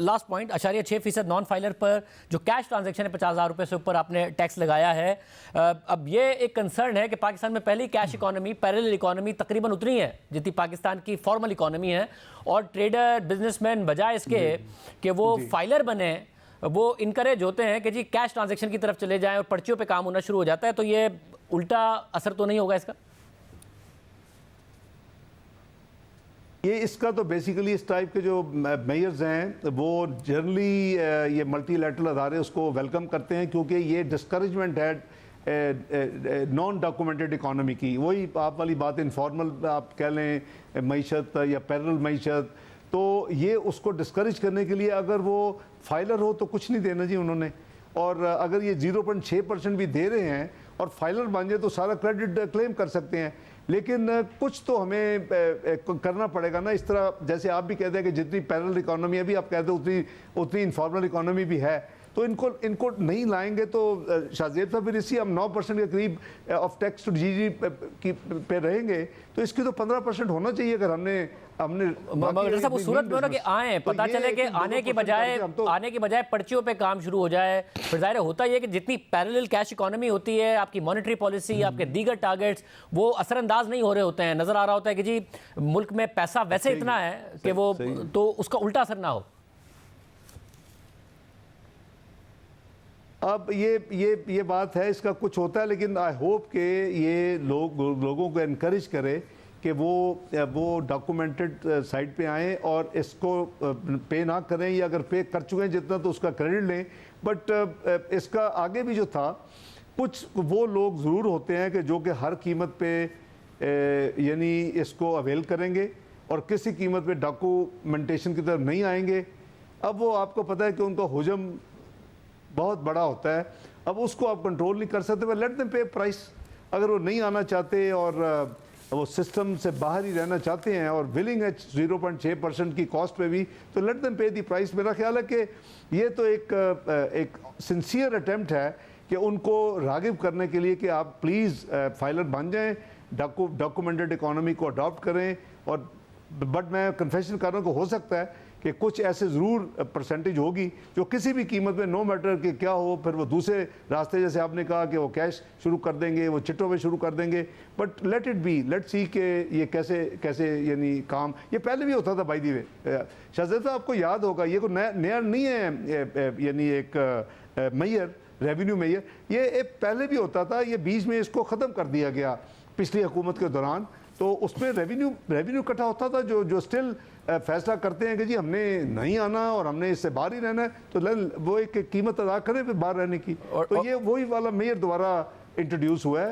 Last point, 0.6% non filer पर जो cash transaction है 50,000 रुपये से ऊपर आपने टैक्स लगाया है। अब ये एक कंसर्न है कि पाकिस्तान में पहले ही कैश इकोनॉमी, पैरेलल इकोनॉमी तकरीबन उतनी है जितनी पाकिस्तान की फॉर्मल इकोनॉमी है, और ट्रेडर बिजनेसमैन बजाय इसके कि वो फाइलर बने वो इनकरेज होते हैं कि जी कैश ट्रांजैक्शन की तरफ चले जाएं और पर्चियों पे काम होना शुरू हो जाता है। तो ये उल्टा असर तो नहीं होगा इसका? ये इसका तो बेसिकली इस टाइप के जो मेयर्स हैं वो जनरली ये मल्टीलैटरल अदारे उसको वेलकम करते हैं, क्योंकि ये डिस्करेजमेंट है नॉन डॉक्यूमेंटेड इकोनॉमी की। वही आप वाली बात, इनफॉर्मल आप कह लें मईशत या पैरेलल मईशत, तो ये उसको डिस्करेज करने के लिए अगर वो फाइलर हो तो कुछ नहीं देना जी उन्होंने, और अगर ये 0.6% भी दे रहे हैं और फाइलर बन जाए तो सारा क्रेडिट क्लेम कर सकते हैं। लेकिन कुछ तो हमें करना पड़ेगा ना, इस तरह जैसे आप भी कहते हैं कि जितनी पैरेलल इकोनॉमी है, अभी आप कहते हैं उतनी इनफॉर्मल इकोनॉमी भी है, तो इनको नहीं लाएंगे तो शाहजेब साहब फिर इसी हम 9% के करीब ऑफ टैक्स टू जीडीपी पे रहेंगे, तो इसकी तो 15% होना चाहिए। अगर हमने मगर साहब उस सूरत में हो ना कि आए पता चले कि आने की बजाय पर्चियों पे काम शुरू हो जाए, फिर जाहिर होता ही है कि जितनी पैरेलल कैश इकोनॉमी होती है, आपकी मॉनेटरी पॉलिसी, आपके दीगर टारगेट्स वो असरअंदाज नहीं हो रहे होते हैं। नजर आ रहा होता है कि जी मुल्क में पैसा वैसे इतना है कि वो तो उसका उल्टा असर ना हो। अब ये बात है, इसका कुछ होता है, लेकिन आई होप कि ये लोगों को एनकरेज करे कि वो डॉक्यूमेंटेड साइट पे आएँ और इसको पे ना करें, या अगर पे कर चुके हैं जितना तो उसका क्रेडिट लें। बट इसका आगे भी जो था, कुछ वो लोग ज़रूर होते हैं कि जो कि हर कीमत पे यानी इसको अवेल करेंगे और किसी कीमत पे डॉक्यूमेंटेशन की तरफ नहीं आएंगे। अब वो आपको पता है कि उनका हुजम बहुत बड़ा होता है, अब उसको आप कंट्रोल नहीं कर सकते। लेट देम पे प्राइस। अगर वो नहीं आना चाहते और वो सिस्टम से बाहर ही रहना चाहते हैं और विलिंग है 0.6% की कॉस्ट पे भी, तो लेट देम पे दी प्राइस। मेरा ख्याल है कि ये तो एक सिंसियर अटेम्प्ट है कि उनको रागिब करने के लिए कि आप प्लीज़ फाइलर बन जाएं, डॉक्यूमेंटेड इकोनॉमी को अडॉप्ट करें। और बट मैं कन्फेशन कर रहा हूँ कि हो सकता है कि कुछ ऐसे ज़रूर परसेंटेज होगी जो किसी भी कीमत में, नो मैटर कि क्या हो, फिर वो दूसरे रास्ते, जैसे आपने कहा कि वो कैश शुरू कर देंगे, वो चिट्टों में शुरू कर देंगे। But let it be, let see कि ये कैसे यानी काम, ये पहले भी होता था बाय द वे। शाहजेब साहब आपको याद होगा, ये कोई नया नहीं है, यानी एक मेयर, रेवेन्यू मेयर, ये पहले भी होता था। ये बीच में इसको ख़त्म कर दिया गया पिछली हुकूमत के दौरान। तो उसमें रेवेन्यू इकट्ठा होता था, जो स्टिल फैसला करते हैं कि जी हमने नहीं आना और हमने इससे बाहर ही रहना है, तो वो एक कीमत अदा करें फिर बाहर रहने की। तो ये वही वाला मेयर दोबारा इंट्रोड्यूस हुआ है।